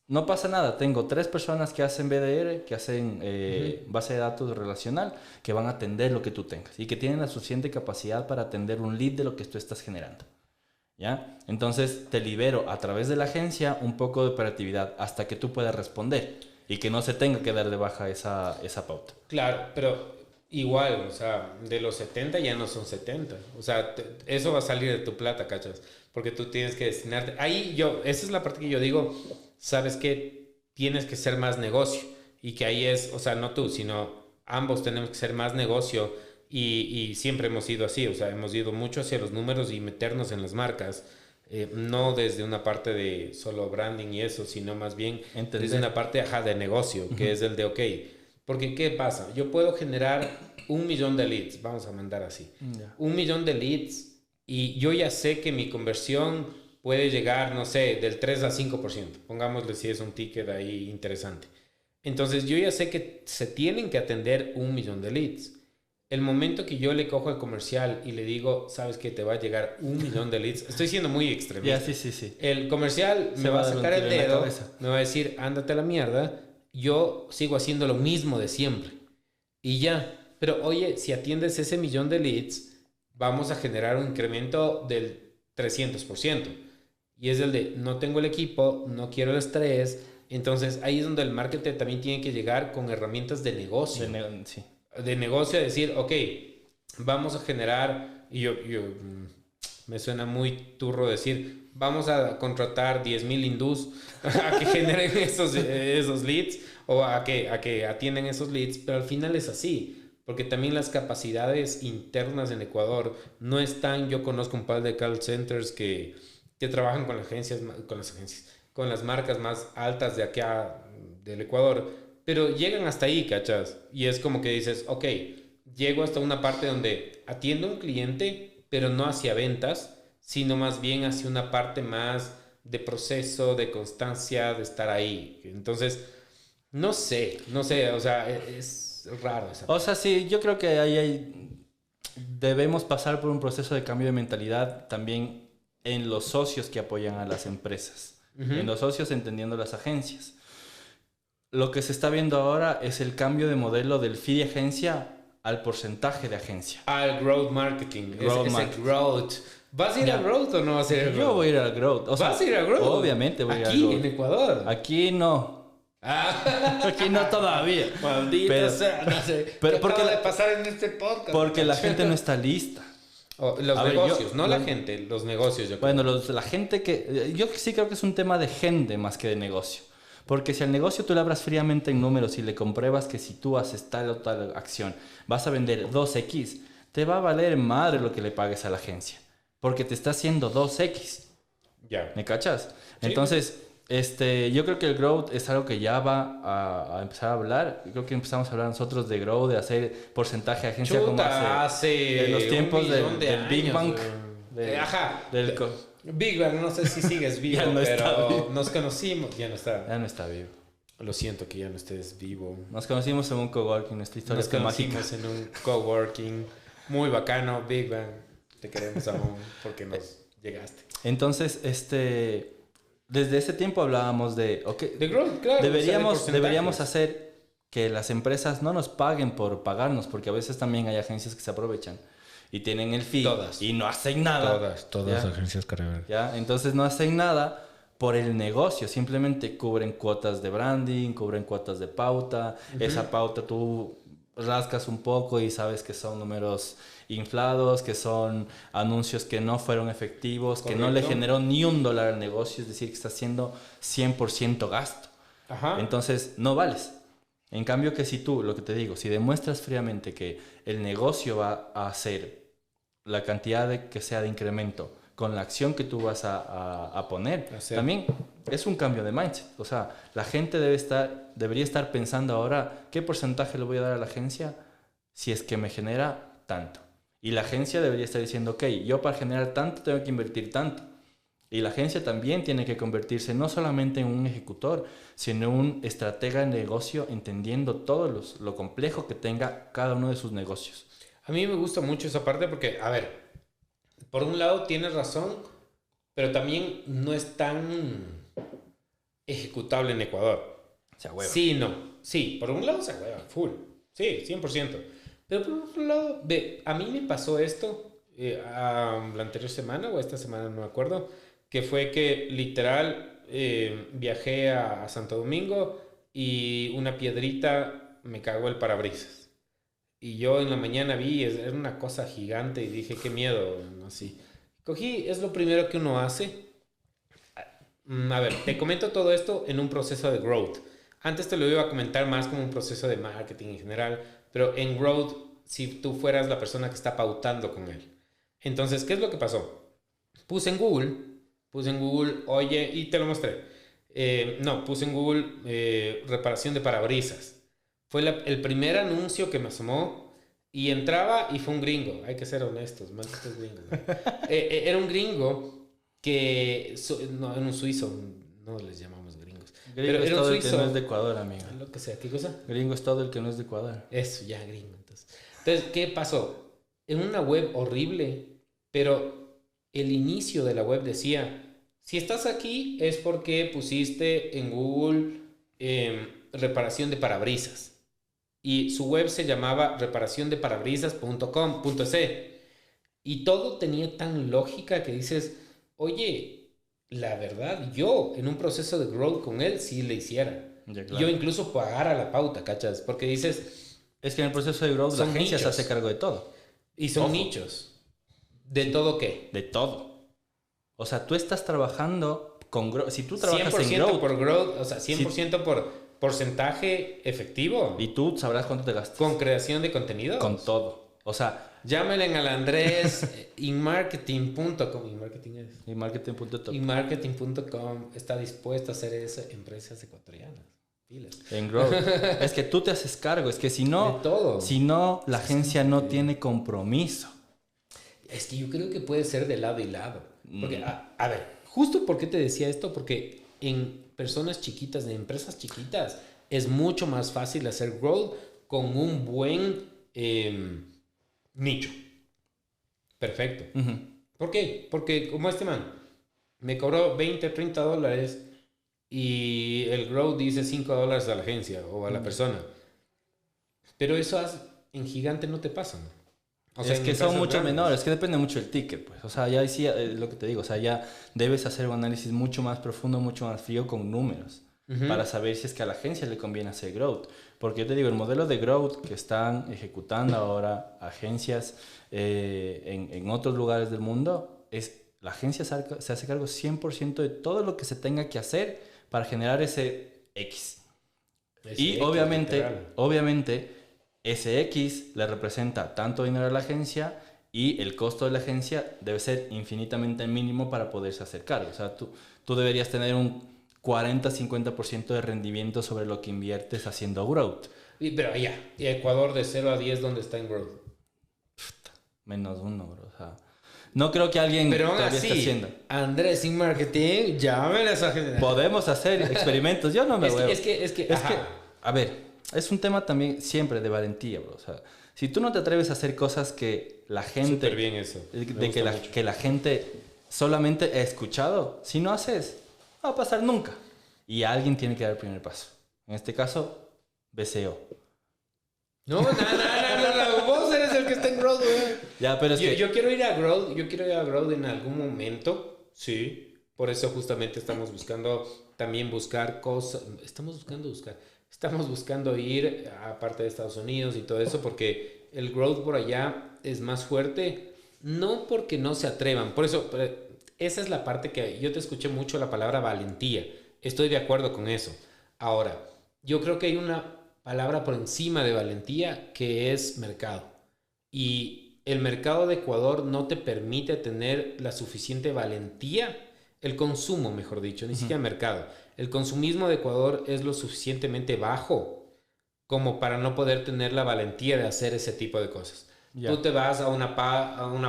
Speaker 2: No pasa nada, tengo 3 personas que hacen BDR, que hacen base de datos relacional, que van a atender lo que tú tengas y que tienen la suficiente capacidad para atender un lead de lo que tú estás generando. ¿Ya? Entonces te libero a través de la agencia un poco de operatividad hasta que tú puedas responder y que no se tenga que dar de baja esa pauta.
Speaker 1: Claro, pero igual, o sea, de los 70 ya no son 70. O sea, eso va a salir de tu plata, ¿cachas? Porque tú tienes que destinarte. Esa es la parte que yo digo... Sabes que tienes que ser más negocio y que ahí o sea, no tú, sino ambos tenemos que ser más negocio y siempre hemos ido así, o sea, hemos ido mucho hacia los números y meternos en las marcas, no desde una parte de solo branding y eso, sino más bien desde una parte de negocio, que es el de ok, porque ¿qué pasa? Yo puedo generar 1,000,000 de leads, vamos a mandar así, 1,000,000 de leads y yo ya sé que mi conversión puede llegar, no sé, del 3 al 5%. Pongámosle si es un ticket ahí interesante. Entonces, yo ya sé que se tienen que atender 1,000,000 de leads. El momento que yo le cojo el comercial y le digo, sabes que te va a llegar 1,000,000 de leads, estoy siendo muy extremista.
Speaker 2: Sí.
Speaker 1: El comercial me va a sacar el dedo, me va a decir, ándate a la mierda. Yo sigo haciendo lo mismo de siempre. Y ya. Pero oye, si atiendes ese 1,000,000 de leads, vamos a generar un incremento del 300%. Y es el de, no tengo el equipo, no quiero el estrés. Entonces, ahí es donde el marketer también tiene que llegar con herramientas de negocio. De negocio, a decir, ok, vamos a generar... Y yo me suena muy turro decir, vamos a contratar 10,000 hindús a que generen esos leads o a que atiendan esos leads. Pero al final es así. Porque también las capacidades internas en Ecuador no están... Yo conozco un par de call centers que trabajan con las marcas más altas de acá del Ecuador, pero llegan hasta ahí, ¿cachas? Y es como que dices, ok, llego hasta una parte donde atiendo a un cliente, pero no hacia ventas, sino más bien hacia una parte más de proceso, de constancia, de estar ahí. Entonces, no sé, o sea, es raro esa parte.
Speaker 2: O sea, sí, yo creo que ahí debemos pasar por un proceso de cambio de mentalidad también en los socios que apoyan a las empresas, en los socios entendiendo las agencias. Lo que se está viendo ahora es el cambio de modelo del fee de agencia al porcentaje de agencia.
Speaker 1: Al growth marketing.
Speaker 2: Marketing.
Speaker 1: Growth. ¿Vas a ir al growth o no vas a ir al growth?
Speaker 2: Yo voy a ir al growth. O sea,
Speaker 1: ¿Vas a ir al growth?
Speaker 2: Obviamente voy a ir al
Speaker 1: Aquí,
Speaker 2: growth.
Speaker 1: en Ecuador.
Speaker 2: Aquí no. Aquí no todavía.
Speaker 1: Maldito sea, no sé.
Speaker 2: pero
Speaker 1: ¿Qué
Speaker 2: porque
Speaker 1: acaba de
Speaker 2: la-
Speaker 1: pasar en este podcast?
Speaker 2: Porque la gente no está lista.
Speaker 1: Los
Speaker 2: A ver,
Speaker 1: negocios, no la
Speaker 2: los-
Speaker 1: gente, los negocios. Yo creo.
Speaker 2: Bueno, la gente que... Yo sí creo que es un tema de gente más que de negocio. Porque si al negocio tú le hablas fríamente en números y le compruebas que si tú haces tal o tal acción vas a vender 2X, te va a valer madre lo que le pagues a la agencia. Porque te está haciendo 2X.
Speaker 1: Ya.
Speaker 2: ¿Me cachas?
Speaker 1: Sí.
Speaker 2: Entonces, yo creo que el growth es algo que ya va a empezar a hablar. Yo creo que empezamos a hablar nosotros de growth, de hacer porcentaje de agencia como
Speaker 1: hace
Speaker 2: en los tiempos
Speaker 1: un millón de
Speaker 2: del Big
Speaker 1: años,
Speaker 2: Bang.
Speaker 1: güey. Ajá.
Speaker 2: Del
Speaker 1: Big Bang, no sé si sigues vivo,
Speaker 2: Ya no está
Speaker 1: pero
Speaker 2: vivo.
Speaker 1: nos conocimos. Ya no está.
Speaker 2: Ya no está vivo.
Speaker 1: Lo siento que ya no estés vivo.
Speaker 2: Nos conocimos en un coworking, nuestra historia
Speaker 1: Nos
Speaker 2: es mágica.
Speaker 1: conocimos en un coworking muy bacano, Big Bang. Te queremos aún porque nos llegaste.
Speaker 2: Entonces, desde ese tiempo hablábamos de,
Speaker 1: De growth, claro.
Speaker 2: deberíamos hacer que las empresas no nos paguen por pagarnos, porque a veces también hay agencias que se aprovechan y tienen el fee
Speaker 1: Todas.
Speaker 2: y no hacen nada.
Speaker 1: Todas
Speaker 2: ¿Ya?
Speaker 1: agencias carreras.
Speaker 2: ¿Ya? Entonces no hacen nada por el negocio, simplemente cubren cuotas de branding, cubren cuotas de pauta, esa pauta tú rascas un poco y sabes que son números inflados, que son anuncios que no fueron efectivos, que no le generó ni $1 al negocio, es decir, que está haciendo 100% gasto.
Speaker 1: Ajá.
Speaker 2: Entonces no vales. En cambio que si tú, lo que te digo, si demuestras fríamente que el negocio va a hacer la cantidad que sea de incremento con la acción que tú vas a poner, también es un cambio de mindset. O sea, la gente debería estar pensando ahora qué porcentaje le voy a dar a la agencia si es que me genera tanto. Y la agencia debería estar diciendo, ok, yo para generar tanto tengo que invertir tanto. Y la agencia también tiene que convertirse no solamente en un ejecutor, sino en un estratega de negocio, entendiendo todo lo complejo que tenga cada uno de sus negocios.
Speaker 1: A mí me gusta mucho esa parte porque, a ver, por un lado tienes razón, pero también no es tan ejecutable en Ecuador.
Speaker 2: Se hueva.
Speaker 1: Sí, no. Sí, por un lado se hueva, full. Sí, 100%. Pero por otro lado, a mí me pasó esto la anterior semana o esta semana, no me acuerdo, que fue que literal viajé a Santo Domingo y una piedrita me cagó el parabrisas. Y yo en la mañana vi, era una cosa gigante y dije, qué miedo, así. Cogí, es lo primero que uno hace. A ver, te comento todo esto en un proceso de growth. Antes te lo iba a comentar más como un proceso de marketing en general, pero en growth, si tú fueras la persona que está pautando con él. Entonces, ¿qué es lo que pasó? Puse en Google, oye, y te lo mostré. Puse en Google reparación de parabrisas. Fue el primer anuncio que me asomó y entraba y fue un gringo. Hay que ser honestos, malditos gringos. Era un gringo que... no, era un suizo. No les llamamos gringos.
Speaker 2: Gringo
Speaker 1: pero
Speaker 2: es
Speaker 1: era un
Speaker 2: todo el que
Speaker 1: suizo.
Speaker 2: no es de Ecuador, amigo.
Speaker 1: Lo que sea, ¿qué cosa?
Speaker 2: Gringo es todo el que no es de Ecuador.
Speaker 1: Eso, ya gringo. Entonces, ¿qué pasó? En una web horrible, pero el inicio de la web decía, si estás aquí es porque pusiste en Google reparación de parabrisas. Y su web se llamaba reparaciondeparabrisas.com.c. Y todo tenía tan lógica que dices, oye, la verdad, yo en un proceso de growth con él sí le hiciera.
Speaker 2: Ya, claro.
Speaker 1: Yo incluso pagara la pauta, ¿cachas? Porque dices...
Speaker 2: Es que en el proceso de growth la
Speaker 1: Son
Speaker 2: agencia se
Speaker 1: nichos.
Speaker 2: hace cargo de todo.
Speaker 1: Y son
Speaker 2: Ojo.
Speaker 1: nichos. ¿De todo qué?
Speaker 2: De todo. O sea, tú estás trabajando con growth. Si tú trabajas
Speaker 1: 100%
Speaker 2: en growth
Speaker 1: por growth, o sea, 100% por porcentaje efectivo.
Speaker 2: y tú sabrás cuánto te gastas.
Speaker 1: Con creación de contenido.
Speaker 2: Con todo. O sea,
Speaker 1: llámenle al Andrés inmarketing.com. ¿Inmarketing es?
Speaker 2: y marketing.top.
Speaker 1: Inmarketing.com está dispuesto a hacer eso en empresas ecuatorianas. Pilas.
Speaker 2: En growth. Es que tú te haces cargo. Es que si no,
Speaker 1: De todo.
Speaker 2: si no, la agencia no tiene compromiso.
Speaker 1: Es que yo creo que puede ser de lado y lado. Porque, a ver, justo por qué te decía esto, porque en personas chiquitas, de empresas chiquitas, es mucho más fácil hacer growth con un buen nicho. Perfecto.
Speaker 2: Uh-huh.
Speaker 1: ¿Por qué? Porque como este man me cobró $20, $30 y el growth dice $5 a la agencia o a la persona. Pero eso en gigante no te pasan.
Speaker 2: O sea, es que son mucho menores, es que depende mucho del ticket, pues. O sea, ya sí, lo que te digo, o sea, ya debes hacer un análisis mucho más profundo, mucho más frío con números, para saber si es que a la agencia le conviene hacer growth. Porque yo te digo, el modelo de growth que están ejecutando ahora agencias en otros lugares del mundo, es la agencia se hace cargo 100% de todo lo que se tenga que hacer para generar ese X. Y X, obviamente, ese X le representa tanto dinero a la agencia y el costo de la agencia debe ser infinitamente mínimo para poderse hacer cargo. O sea, tú deberías tener un 40-50% de rendimiento sobre lo que inviertes haciendo growth.
Speaker 1: Pero ya, y Ecuador de 0 a 10, ¿dónde está en growth?
Speaker 2: -1, bro. O sea, no creo que alguien
Speaker 1: pero
Speaker 2: todavía
Speaker 1: así,
Speaker 2: esté haciendo.
Speaker 1: Andrés, sin marketing, llámale a esa gente.
Speaker 2: Podemos hacer experimentos. Yo no me voy.
Speaker 1: Es que,
Speaker 2: a ver, es un tema también siempre de valentía, bro. O sea, si tú no te atreves a hacer cosas que la gente...
Speaker 1: Súper bien eso.
Speaker 2: Que la gente solamente ha escuchado, si no haces, no va a pasar nunca. Y alguien tiene que dar el primer paso. En este caso, BCO.
Speaker 1: No, vos eres el que está en growth, güey.
Speaker 2: Ya, pero
Speaker 1: yo quiero ir a growth, en algún momento, sí. Por eso justamente estamos buscando también buscar cosas. Estamos buscando ir aparte de Estados Unidos y todo eso, porque el growth por allá es más fuerte, no porque no se atrevan. Por eso, esa es la parte que yo te escuché mucho la palabra valentía. Estoy de acuerdo con eso. Ahora, yo creo que hay una palabra por encima de valentía que es mercado. Y el mercado de Ecuador no te permite tener la suficiente valentía, el consumo, mejor dicho, ni siquiera mercado. El consumismo de Ecuador es lo suficientemente bajo como para no poder tener la valentía de hacer ese tipo de cosas. Yeah. Tú te vas a una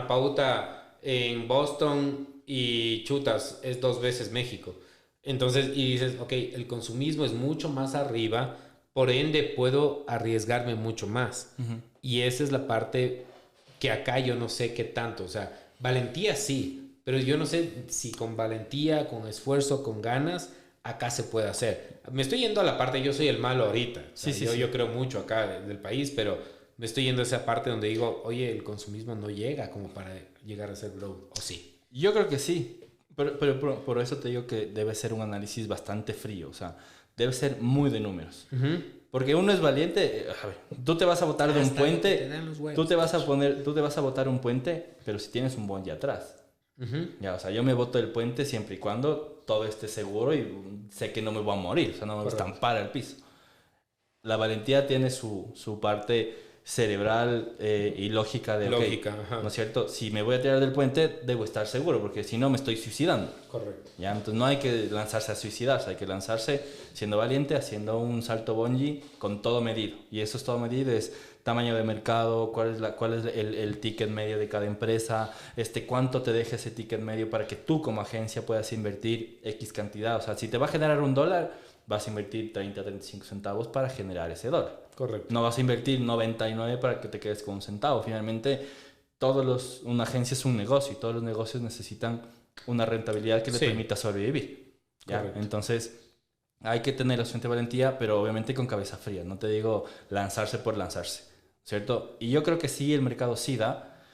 Speaker 1: pauta en Boston y chutas, es 2 veces México. Entonces, y dices, ok, el consumismo es mucho más arriba, por ende puedo arriesgarme mucho más. Y esa es la parte que acá yo no sé qué tanto. O sea, valentía sí, pero yo no sé si con valentía, con esfuerzo, con ganas, acá se puede hacer. Me estoy yendo a la parte, yo soy el malo ahorita. O sea, yo creo mucho acá del país, pero me estoy yendo a esa parte donde digo, oye, el consumismo no llega como para llegar a ser growth, ¿o sí?
Speaker 2: Yo creo que sí. Pero por eso te digo que debe ser un análisis bastante frío, o sea, debe ser muy de números. Porque uno es valiente, a ver, tú te vas a botar de un puente, tú te vas a botar un puente, pero si tienes un bungee atrás. Ya, o sea, yo me boto del puente siempre y cuando todo esté seguro y sé que no me voy a morir, o sea, no me voy a estampar al piso. La valentía tiene su parte cerebral y lógica de
Speaker 1: lógica,
Speaker 2: ¿no es cierto? Si me voy a tirar del puente, debo estar seguro, porque si no me estoy suicidando.
Speaker 1: Correcto.
Speaker 2: ¿Ya? Entonces no hay que lanzarse a suicidarse, hay que lanzarse siendo valiente, haciendo un salto bungee con todo medido. Y eso es todo medido, es tamaño de mercado, cuál es el ticket medio de cada empresa, cuánto te deja ese ticket medio para que tú como agencia puedas invertir X cantidad. O sea, si te va a generar $1, vas a invertir 30-35 centavos para generar ese dólar.
Speaker 1: Correcto.
Speaker 2: No vas a invertir 99 para que te quedes con un centavo. Finalmente, una agencia es un negocio y todos los negocios necesitan una rentabilidad que le permita sobrevivir. ¿Ya? Entonces, hay que tener la suficiente valentía, pero obviamente con cabeza fría. No te digo lanzarse por lanzarse, ¿cierto? Y yo creo que sí, el mercado sí da,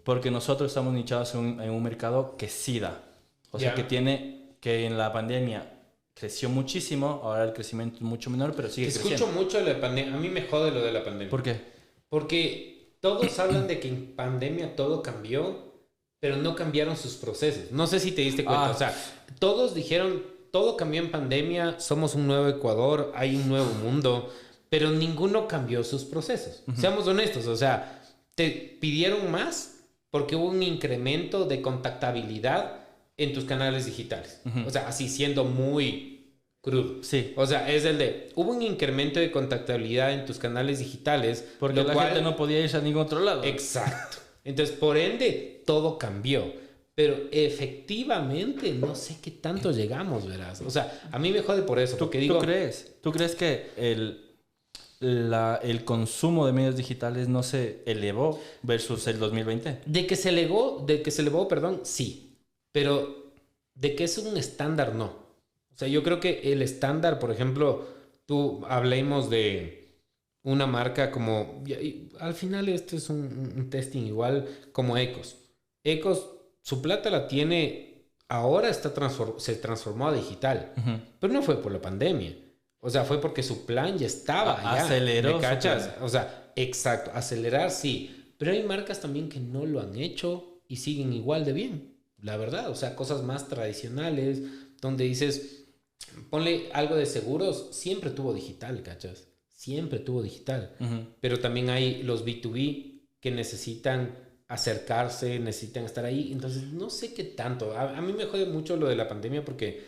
Speaker 2: porque nosotros estamos nichados en un mercado que sí da. O sea, que en la pandemia creció muchísimo, ahora el crecimiento es mucho menor, pero sigue creciendo.
Speaker 1: Escucho mucho de la pandemia, a mí me jode lo de la pandemia.
Speaker 2: ¿Por qué?
Speaker 1: Porque todos hablan de que en pandemia todo cambió, pero no cambiaron sus procesos. No sé si te diste cuenta, o sea, todos dijeron, todo cambió en pandemia, somos un nuevo Ecuador, hay un nuevo mundo, pero ninguno cambió sus procesos. Seamos honestos, o sea, te pidieron más porque hubo un incremento de contactabilidad en tus canales digitales. O sea, así siendo muy crudo.
Speaker 2: Sí.
Speaker 1: O sea, hubo un incremento de contactabilidad en tus canales digitales.
Speaker 2: Porque la gente no podía irse a ningún otro lado.
Speaker 1: Exacto. Entonces, por ende, todo cambió. Pero efectivamente, no sé qué tanto llegamos, verás. O sea, a mí me jode por eso.
Speaker 2: ¿Tú crees que el consumo de medios digitales no se elevó versus el 2020?
Speaker 1: De que se elevó, perdón, sí. Pero de que es un estándar, no. O sea, yo creo que el estándar, por ejemplo, hablemos de una marca como... Y al final esto es un testing igual como Ecos. Ecos, su plata la tiene... Ahora se transformó a digital. Uh-huh. Pero no fue por la pandemia. O sea, fue porque su plan ya estaba allá.
Speaker 2: Aceleró.
Speaker 1: ¿Me cachas? O sea, exacto. Acelerar, sí. Pero hay marcas también que no lo han hecho y siguen igual de bien. La verdad. O sea, cosas más tradicionales donde dices... Ponle algo de seguros, siempre tuvo digital, ¿cachas? Siempre tuvo digital. Uh-huh. Pero también hay los B2B que necesitan acercarse, necesitan estar ahí. Entonces, no sé qué tanto. A mí me jode mucho lo de la pandemia porque,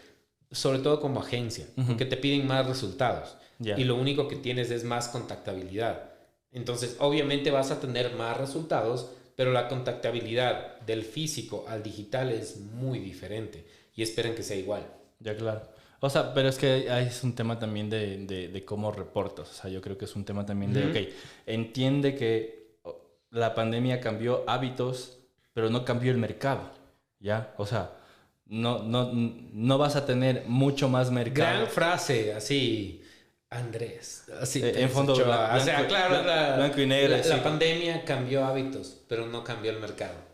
Speaker 1: sobre todo como agencia, uh-huh. porque te piden más resultados. Yeah. Y lo único que tienes es más contactabilidad. Entonces, obviamente vas a tener más resultados, pero la contactabilidad del físico al digital es muy diferente. Y esperan que sea igual.
Speaker 2: Ya, claro. O sea, pero es que es un tema también de cómo reportas. O sea, yo creo que es un tema también de, ok, entiende que la pandemia cambió hábitos, pero no cambió el mercado, ¿ya? O sea, no vas a tener mucho más mercado.
Speaker 1: Gran frase, así, Andrés. Así,
Speaker 2: en fondo,
Speaker 1: blanco, o sea, claro,
Speaker 2: blanco y negro.
Speaker 1: La pandemia cambió hábitos, pero no cambió el mercado.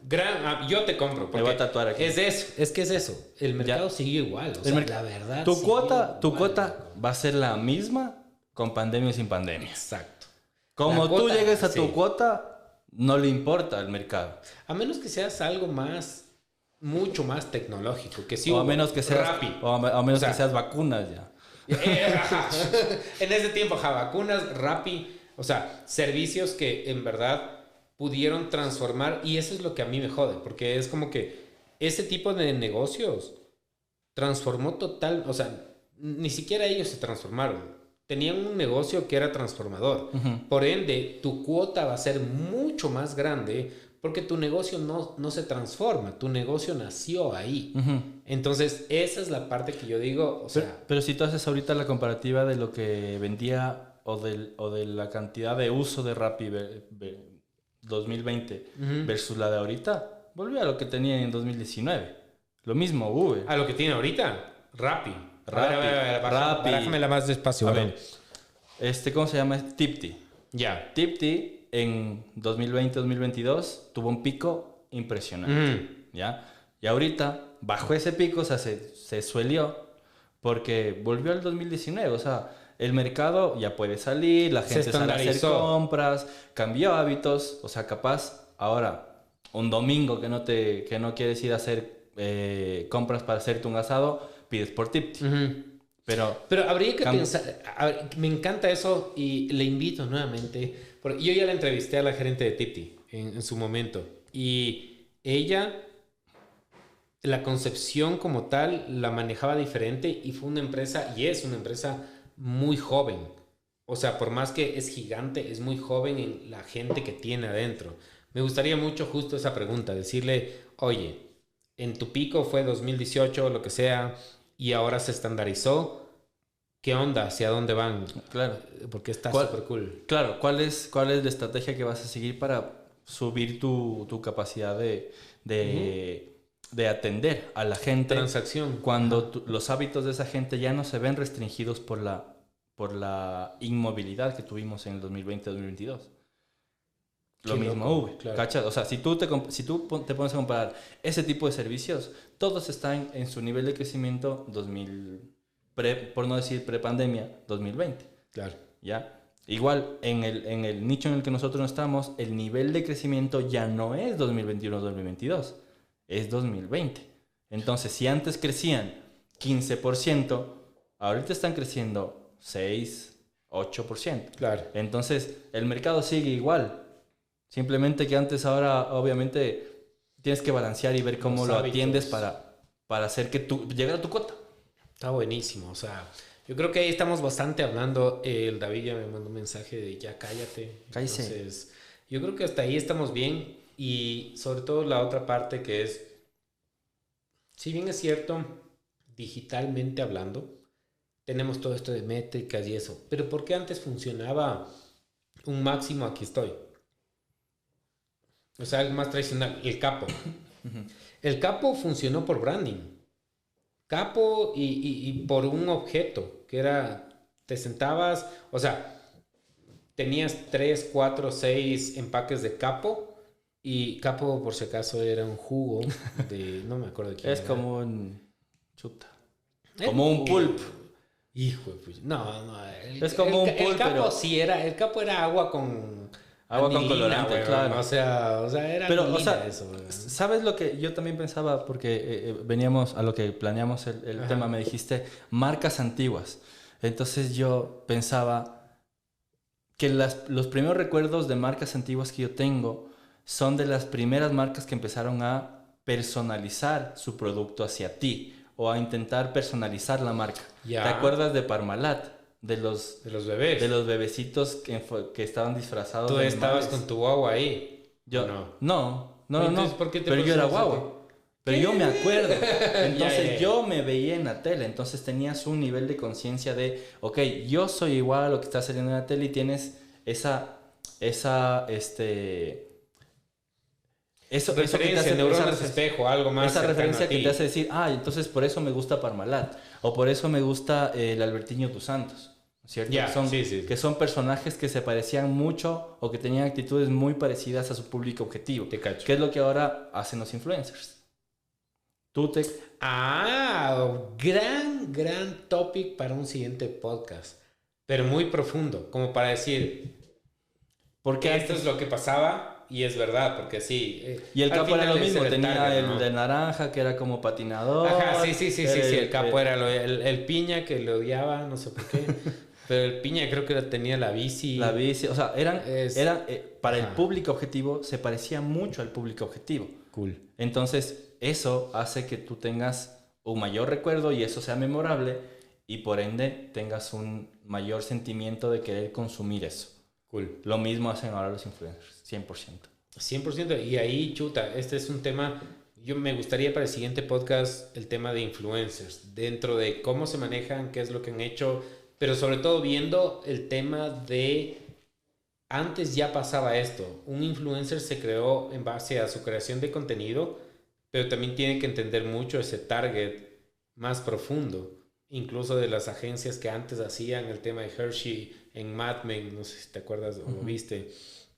Speaker 1: Yo te compro.
Speaker 2: Me voy a tatuar aquí.
Speaker 1: Es que es eso. El mercado sigue igual. O sea, la verdad.
Speaker 2: Tu cuota va a ser la misma con pandemia o sin pandemia.
Speaker 1: Exacto.
Speaker 2: Como tú llegues a tu cuota, no le importa el mercado.
Speaker 1: A menos que seas algo mucho más tecnológico. Que sí,
Speaker 2: o a menos que seas Rappi. O a menos que seas vacunas ya.
Speaker 1: En ese tiempo, vacunas, Rappi, o sea, servicios que en verdad pudieron transformar, y eso es lo que a mí me jode, porque es como que ese tipo de negocios transformó total, o sea, ni siquiera ellos se transformaron, tenían un negocio que era transformador, uh-huh. Por ende, tu cuota va a ser mucho más grande, porque tu negocio no se transforma, tu negocio nació ahí. Uh-huh. Entonces, esa es la parte que yo digo, o sea...
Speaker 2: Pero si tú haces ahorita la comparativa de lo que vendía o de la cantidad de uso de Rappi 2020 uh-huh. versus la de ahorita, volvió a lo que tenía en 2019. Lo mismo, Uber.
Speaker 1: ¿A lo que tiene ahorita? Rappi. Bájamela más despacio.
Speaker 2: A ver. ¿Cómo se llama? Tipti.
Speaker 1: Ya.
Speaker 2: Tipti en 2020-2022 tuvo un pico impresionante. Uh-huh. ¿Ya? Y ahorita, bajo ese pico, o sea, se suelió porque volvió al 2019. O sea, el mercado ya puede salir, la gente sale a hacer compras, cambió hábitos. O sea, capaz, ahora, un domingo que no quieres ir a hacer compras para hacerte un asado, pides por Tipti. Uh-huh. Pero
Speaker 1: habría que pensar, me encanta eso y le invito nuevamente, porque yo ya la entrevisté a la gerente de Tipti en su momento y ella, la concepción como tal la manejaba diferente y fue una empresa, y es una empresa muy joven, o sea, por más que es gigante, es muy joven en la gente que tiene adentro. Me gustaría mucho justo esa pregunta, decirle, oye, en tu pico fue 2018 o lo que sea, y ahora se estandarizó. ¿Qué onda? ¿Hacia dónde van?
Speaker 2: Claro.
Speaker 1: Porque está súper cool.
Speaker 2: Claro. ¿Cuál es la estrategia que vas a seguir para subir tu capacidad de atender a la gente?
Speaker 1: Transacción.
Speaker 2: Cuando los hábitos de esa gente ya no se ven restringidos por la inmovilidad que tuvimos en el 2020-2022. Lo mismo Uber, claro. ¿Cachas? O sea, si tú te pones a comparar ese tipo de servicios, todos están en su nivel de crecimiento por no decir prepandemia, 2020.
Speaker 1: Claro.
Speaker 2: ¿Ya? Igual, en el nicho en el que nosotros estamos, el nivel de crecimiento ya no es 2021-2022, es 2020. Entonces, si antes crecían 15%, ahorita están creciendo 6, 8%.
Speaker 1: Claro.
Speaker 2: Entonces, el mercado sigue igual. Simplemente que ahora, obviamente, tienes que balancear y ver cómo lo atiendes para hacer que llegar a tu cuota.
Speaker 1: Está buenísimo, o sea, yo creo que ahí estamos bastante hablando. El David ya me mandó un mensaje de ya cállate.
Speaker 2: Cállese.
Speaker 1: Entonces, yo creo que hasta ahí estamos bien, y sobre todo la otra parte que es, si bien es cierto, digitalmente hablando, tenemos todo esto de métricas y eso, pero ¿por qué antes funcionaba un máximo aquí estoy? O sea, algo más tradicional, el capo. Uh-huh. El capo funcionó por branding. Capo y por un objeto, que era, te sentabas, o sea, tenías 3, 4, 6 empaques de Capo. Y Capo, por si acaso, era un jugo de... No me acuerdo de quién
Speaker 2: es
Speaker 1: era.
Speaker 2: como un... Chuta. Como un pulp.
Speaker 1: Hijo de pucha. No.
Speaker 2: Es como un pulp,
Speaker 1: el Capo
Speaker 2: pero...
Speaker 1: sí era... El Capo era agua con...
Speaker 2: Agua con
Speaker 1: anilina,
Speaker 2: colorante,
Speaker 1: weón.
Speaker 2: claro.
Speaker 1: O sea, era
Speaker 2: pero,
Speaker 1: anilina eso, weón.
Speaker 2: ¿Sabes lo que yo también pensaba? Porque veníamos a lo que planeamos el tema, me dijiste marcas antiguas. Entonces yo pensaba que los primeros recuerdos de marcas antiguas que yo tengo son de las primeras marcas que empezaron a personalizar su producto hacia ti o a intentar personalizar la marca.
Speaker 1: Ya.
Speaker 2: ¿Te acuerdas de Parmalat? De los
Speaker 1: bebés.
Speaker 2: De los bebecitos que estaban disfrazados
Speaker 1: Tú
Speaker 2: de
Speaker 1: estabas
Speaker 2: animales.
Speaker 1: con tu guagua ahí.
Speaker 2: Yo no.
Speaker 1: Entonces, ¿por qué te
Speaker 2: pero yo era
Speaker 1: pasó eso?
Speaker 2: guagua. Pero yo me acuerdo. Entonces
Speaker 1: Ya.
Speaker 2: yo me veía en la tele. Entonces tenías un nivel de conciencia de, ok, yo soy igual a lo que está saliendo en la tele y tienes
Speaker 1: referencia, neuronas de espejo, algo más.
Speaker 2: Esa referencia que
Speaker 1: ti.
Speaker 2: te hace decir, entonces por eso me gusta Parmalat. O por eso me gusta el Albertinho dos Santos. ¿Cierto?
Speaker 1: Ya,
Speaker 2: Que son personajes que se parecían mucho o que tenían actitudes muy parecidas a su público objetivo.
Speaker 1: Te cacho.
Speaker 2: ¿Qué es lo que ahora hacen los influencers?
Speaker 1: Gran topic para un siguiente podcast. Pero muy profundo, como para decir, porque esto es lo que pasaba y es verdad, porque sí.
Speaker 2: Y el Capo era lo mismo, tenía
Speaker 1: target,
Speaker 2: el
Speaker 1: ¿no?
Speaker 2: de naranja que era como patinador.
Speaker 1: Ajá, sí, el Capo era el piña que le odiaba, no sé por qué. Pero el piña creo que tenía la bici.
Speaker 2: La bici, o sea, para el
Speaker 1: Ajá.
Speaker 2: público objetivo se parecía mucho al público objetivo.
Speaker 1: Cool.
Speaker 2: Entonces, eso hace que tú tengas un mayor recuerdo y eso sea memorable y por ende tengas un mayor sentimiento de querer consumir eso.
Speaker 1: Cool.
Speaker 2: Lo mismo hacen ahora los influencers, 100%.
Speaker 1: 100%. Y ahí, chuta, este es un tema... Yo me gustaría para el siguiente podcast el tema de influencers. Dentro de cómo se manejan, qué es lo que han hecho... Pero sobre todo viendo el tema de... Antes ya pasaba esto. Un influencer se creó en base a su creación de contenido, pero también tiene que entender mucho ese target más profundo. Incluso de las agencias que antes hacían el tema de Hershey en Mad Men, no sé si te acuerdas o lo viste,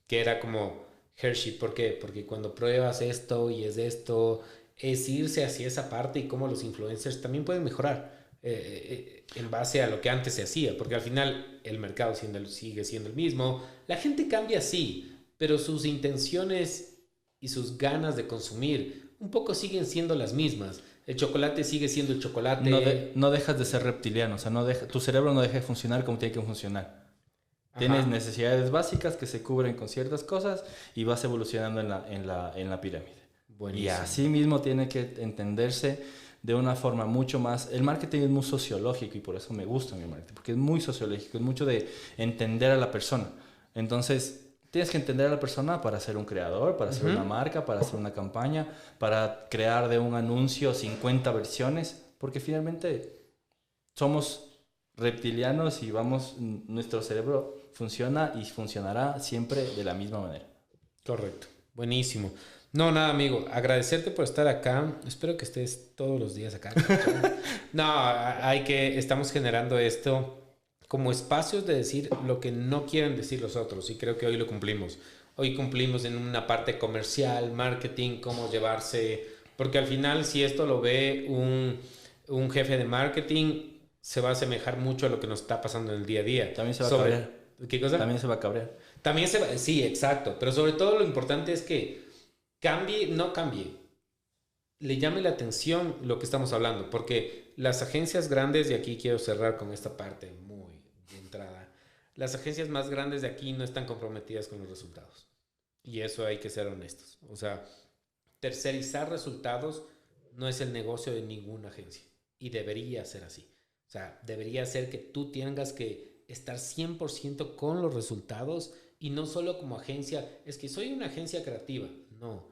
Speaker 1: que era como Hershey, ¿por qué? Porque cuando pruebas esto y es esto, es irse hacia esa parte y cómo los influencers también pueden mejorar. En base a lo que antes se hacía, porque al final el mercado sigue siendo el mismo, la gente cambia sí, pero sus intenciones y sus ganas de consumir un poco siguen siendo las mismas. El chocolate sigue siendo el chocolate.
Speaker 2: No dejas de ser reptiliano, o sea, tu cerebro no deja de funcionar como tiene que funcionar. Ajá. Tienes necesidades básicas que se cubren con ciertas cosas y vas evolucionando en la pirámide. Buenísimo. Y así mismo tiene que entenderse de una forma mucho más... El marketing es muy sociológico y por eso me gusta mi marketing, porque es muy sociológico, es mucho de entender a la persona. Entonces, tienes que entender a la persona para ser un creador, para hacer una marca, para hacer una campaña, para crear de un anuncio 50 versiones, porque finalmente somos reptilianos y nuestro cerebro funciona y funcionará siempre de la misma manera.
Speaker 1: Correcto, buenísimo. No, nada, amigo. Agradecerte por estar acá. Espero que estés todos los días acá. Estamos generando esto como espacios de decir lo que no quieren decir los otros. Y creo que hoy lo cumplimos. Hoy cumplimos en una parte comercial, marketing, cómo llevarse. Porque al final, si esto lo ve un jefe de marketing, se va a asemejar mucho a lo que nos está pasando en el día a día.
Speaker 2: También se va a cabrear.
Speaker 1: ¿Qué cosa?
Speaker 2: También se va a cabrear.
Speaker 1: Sí, exacto. Pero sobre todo lo importante es que no cambie, le llame la atención lo que estamos hablando, porque las agencias grandes, y aquí quiero cerrar con esta parte muy de entrada, las agencias más grandes de aquí no están comprometidas con los resultados, y eso hay que ser honestos. O sea, tercerizar resultados no es el negocio de ninguna agencia, y debería ser así. O sea, debería ser que tú tengas que estar 100% con los resultados, y no solo como agencia, es que soy una agencia creativa. No,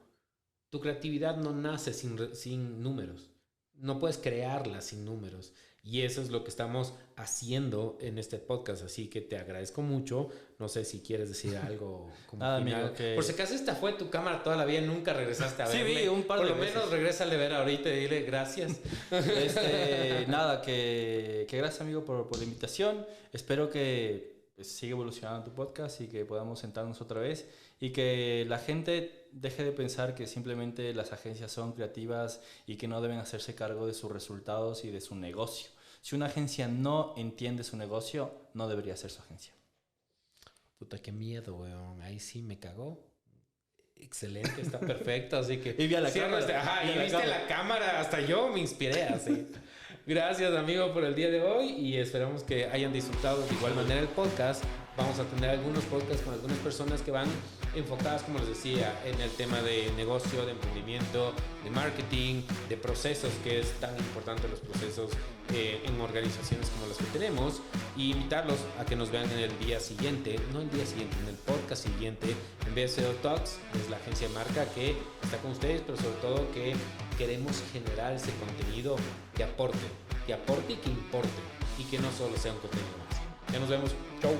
Speaker 1: tu creatividad no nace sin números. No puedes crearla sin números. Y eso es lo que estamos haciendo en este podcast. Así que te agradezco mucho. No sé si quieres decir algo como final.
Speaker 2: Amigo, que...
Speaker 1: Por si acaso esta fue tu cámara toda la vida, nunca regresaste a verme.
Speaker 2: Sí, vi un par de veces.
Speaker 1: Por lo menos regrésale a ver ahorita y dile gracias.
Speaker 2: Nada, que gracias amigo por la invitación. Espero que siga evolucionando tu podcast y que podamos sentarnos otra vez y que la gente deje de pensar que simplemente las agencias son creativas y que no deben hacerse cargo de sus resultados y de su negocio. Si una agencia no entiende su negocio, no debería ser su agencia.
Speaker 1: Puta, qué miedo, weón. Ahí sí me cagó. Excelente, está perfecto, así que...
Speaker 2: Y vi a la cámara.
Speaker 1: Y viste la cámara, hasta yo me inspiré así. Gracias, amigo, por el día de hoy y esperamos que hayan disfrutado de igual manera el podcast. Vamos a tener algunos podcasts con algunas personas que van enfocadas, como les decía, en el tema de negocio, de emprendimiento, de marketing, de procesos, que es tan importante los procesos en organizaciones como las que tenemos, y invitarlos a que nos vean en el día siguiente, no el día siguiente, en el podcast siguiente, en BSO Talks, que es la agencia de marca que está con ustedes, pero sobre todo que queremos generar ese contenido que aporte y que importe, y que no solo sea un contenido más. Ya nos vemos. Chau.